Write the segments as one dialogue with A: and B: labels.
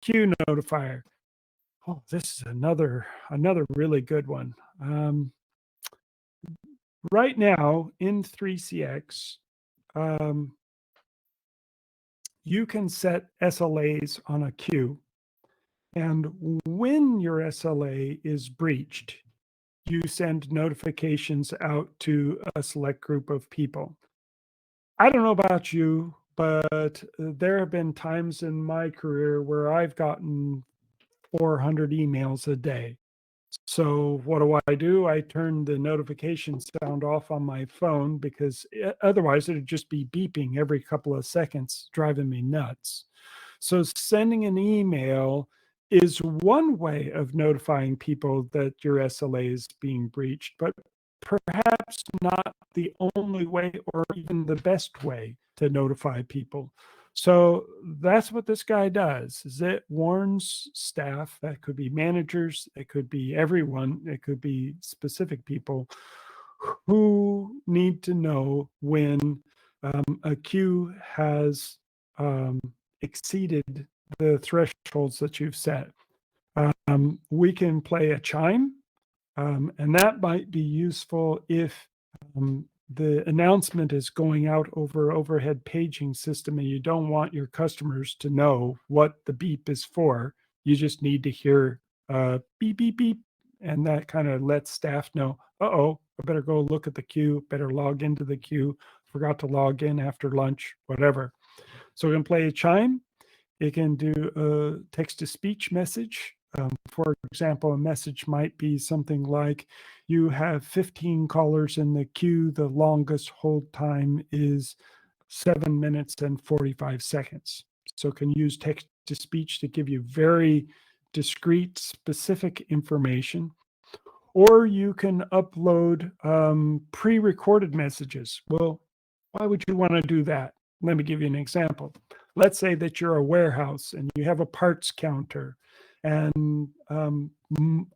A: queue notifier. Oh, this is another really good one. Right now in 3CX, you can set SLAs on a queue, and when your SLA is breached, you send notifications out to a select group of people. I don't know about you, but there have been times in my career where I've gotten 400 emails a day. So what do? I turn the notification sound off on my phone because otherwise it'd just be beeping every couple of seconds, driving me nuts. So sending an email is one way of notifying people that your SLA is being breached, but perhaps not the only way or even the best way to notify people. So that's what this guy does, is it warns staff, that could be managers, it could be everyone, it could be specific people who need to know when a queue has exceeded the thresholds that you've set. We can play a chime, and that might be useful if the announcement is going out over overhead paging system and you don't want your customers to know what the beep is for. You just need to hear beep, beep, beep. And that kind of lets staff know, uh-oh, I better go look at the queue, better log into the queue, forgot to log in after lunch, whatever. So we can play a chime. It can do a text-to-speech message. For example, a message might be something like, you have 15 callers in the queue. The longest hold time is 7 minutes and 45 seconds. So it can use text-to-speech to give you very discrete, specific information. Or you can upload pre-recorded messages. Well, why would you want to do that? Let me give you an example. Let's say that you're a warehouse and you have a parts counter, and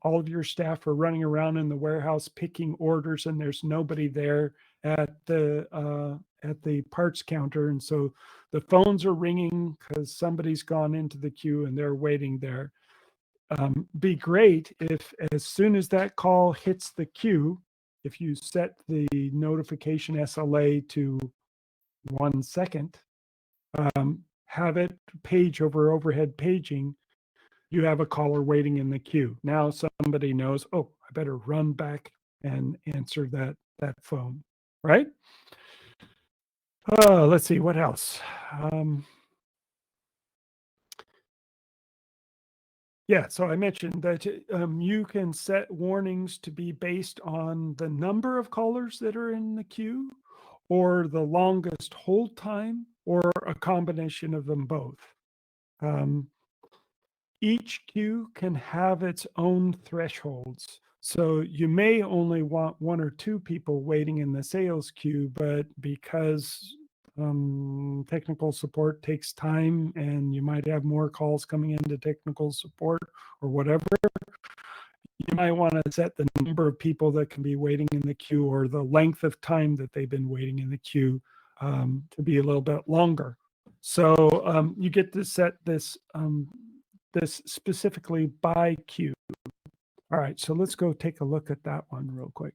A: all of your staff are running around in the warehouse picking orders, and there's nobody there at the parts counter. And so the phones are ringing because somebody's gone into the queue and they're waiting there. Be great if as soon as that call hits the queue, if you set the notification SLA to 1 second, have it page over overhead paging. You have a caller waiting in the queue. Now somebody knows, oh, I better run back and answer that phone, right? Let's see, what else? Yeah, so I mentioned that you can set warnings to be based on the number of callers that are in the queue, or the longest hold time, or a combination of them both. Each queue can have its own thresholds. So you may only want 1 or 2 people waiting in the sales queue, but because technical support takes time and you might have more calls coming into technical support or whatever, you might want to set the number of people that can be waiting in the queue, or the length of time that they've been waiting in the queue, to be a little bit longer. So you get to set this specifically by queue. All right, so let's go take a look at that one real quick.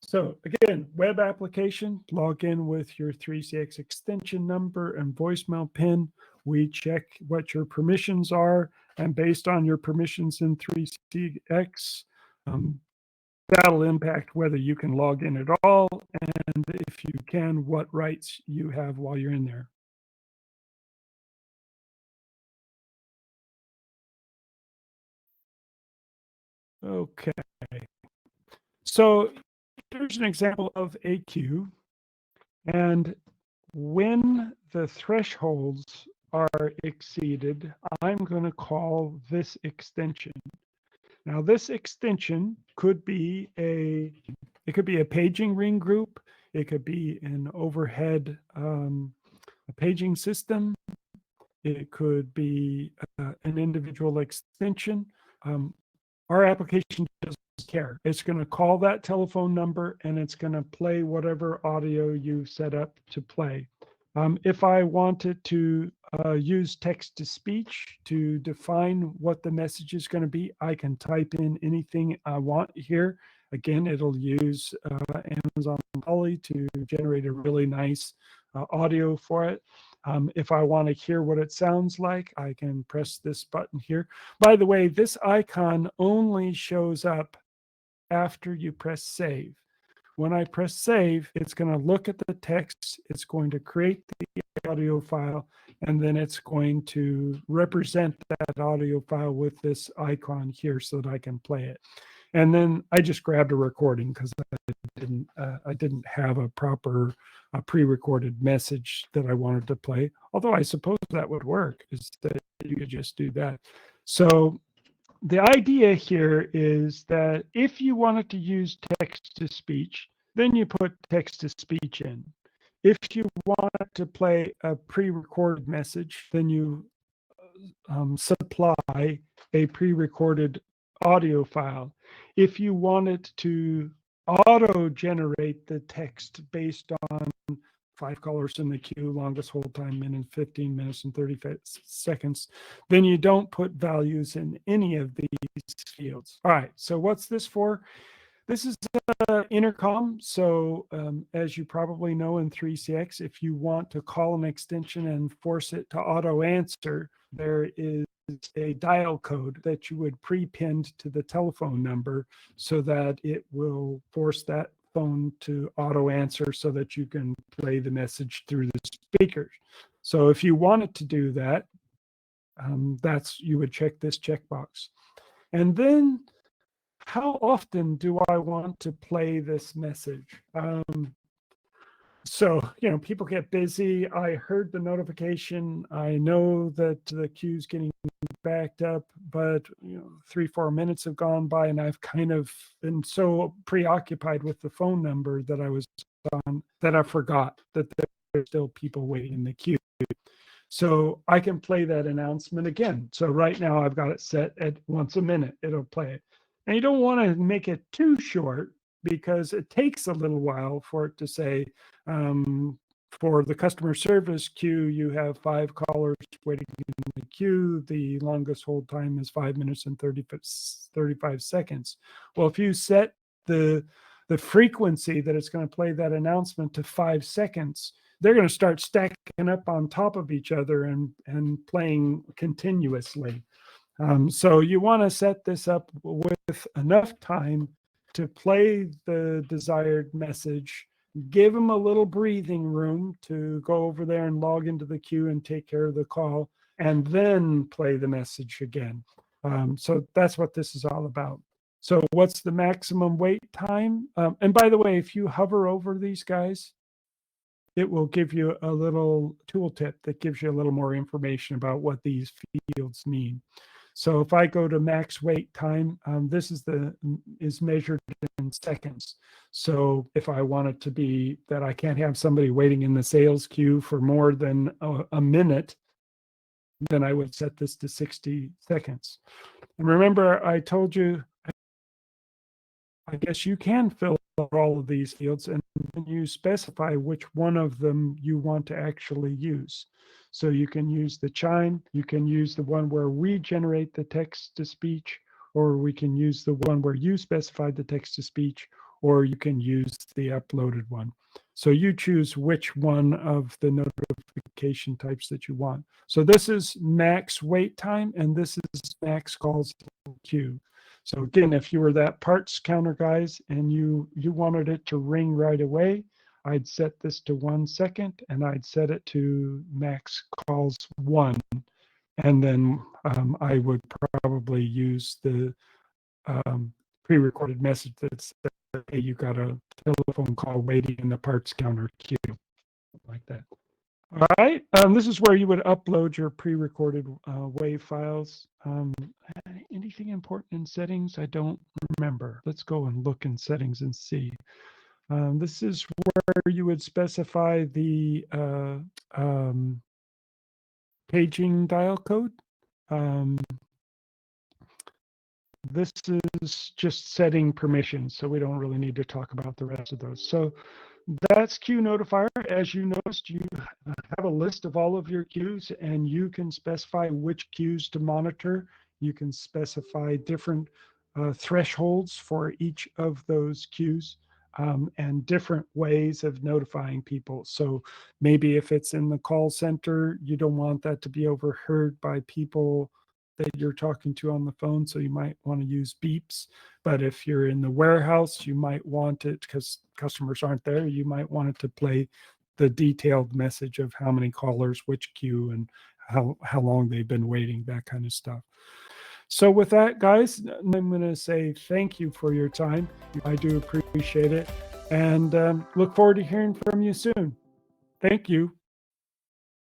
A: So again, web application, log in with your 3CX extension number and voicemail pin. We check what your permissions are, and based on your permissions in 3CX, that'll impact whether you can log in at all, and if you can, what rights you have while you're in there. Okay. So here's an example of a queue, and when the thresholds are exceeded, I'm going to call this extension. Now, this extension could be a paging ring group. It could be an overhead a paging system. It could be an individual extension. Our application doesn't care. It's going to call that telephone number and it's going to play whatever audio you set up to play. If I wanted to use text to speech to define what the message is going to be, I can type in anything I want here. Again, it'll use Amazon Polly to generate a really nice audio for it. If I want to hear what it sounds like, I can press this button here. By the way, this icon only shows up after you press save. When I press save, it's going to look at the text, it's going to create the audio file, and then it's going to represent that audio file with this icon here so that I can play it. And then I just grabbed a recording because I didn't have a proper pre-recorded message that I wanted to play. Although I suppose that would work, is that you could just do that. So the idea here is that if you wanted to use text to speech, then you put text to speech in. If you want to play a pre-recorded message, then you supply a pre-recorded audio file. If you wanted to auto-generate the text based on 5 callers in the queue, longest hold time, minute 15 minutes and 30 seconds, then you don't put values in any of these fields. All right, so what's this for? This is intercom. So as you probably know in 3CX, if you want to call an extension and force it to auto answer, there is a dial code that you would pre-pinned to the telephone number so that it will force that phone to auto answer so that you can play the message through the speakers. So if you wanted to do that, you would check this checkbox. And then how often do I want to play this message? So, people get busy. I heard the notification. I know that the queue's getting backed up, but 3-4 minutes have gone by and I've kind of been so preoccupied with the phone number that I was on that I forgot that there's still people waiting in the queue. So I can play that announcement again. So right now I've got it set at once a minute. It'll play it. And you don't want to make it too short because it takes a little while for it to say, for the customer service queue, you have 5 callers waiting in the queue. The longest hold time is 5 minutes and 35 seconds. Well, if you set the frequency that it's going to play that announcement to 5 seconds, they're going to start stacking up on top of each other and playing continuously. So you want to set this up with enough time to play the desired message, give them a little breathing room to go over there and log into the queue and take care of the call, and then play the message again. So that's what this is all about. So what's the maximum wait time? And by the way, if you hover over these guys, it will give you a little tooltip that gives you a little more information about what these fields mean. So if I go to max wait time, this is measured in seconds. So if I want it to be that I can't have somebody waiting in the sales queue for more than a minute, then I would set this to 60 seconds. And remember, I told you, I guess you can fill out all of these fields and then you specify which one of them you want to actually use. So you can use the chime, you can use the one where we generate the text to speech, or we can use the one where you specified the text to speech, or you can use the uploaded one. So you choose which one of the notification types that you want. So this is max wait time, and this is max calls queue. So again, if you were that parts counter guys and you wanted it to ring right away, I'd set this to 1 second and I'd set it to max calls 1. And then I would probably use the pre-recorded message that said, hey, you got a telephone call waiting in the parts counter queue, like that. All right, this is where you would upload your pre-recorded WAV files. Anything important in settings? I don't remember. Let's go and look in settings and see. This is where you would specify the paging dial code. This is just setting permissions, so we don't really need to talk about the rest of those. So That's Queue Notifier. As you noticed, you have a list of all of your queues, and you can specify which queues to monitor. You can specify different thresholds for each of those queues, and different ways of notifying people. So maybe if it's in the call center, you don't want that to be overheard by people that you're talking to on the phone. So you might want to use beeps. But if you're in the warehouse, you might want it, because customers aren't there, you might want it to play the detailed message of how many callers, which queue, and how long they've been waiting, that kind of stuff. So with that, guys, I'm going to say thank you for your time. I do appreciate it, and look forward to hearing from you soon. Thank you.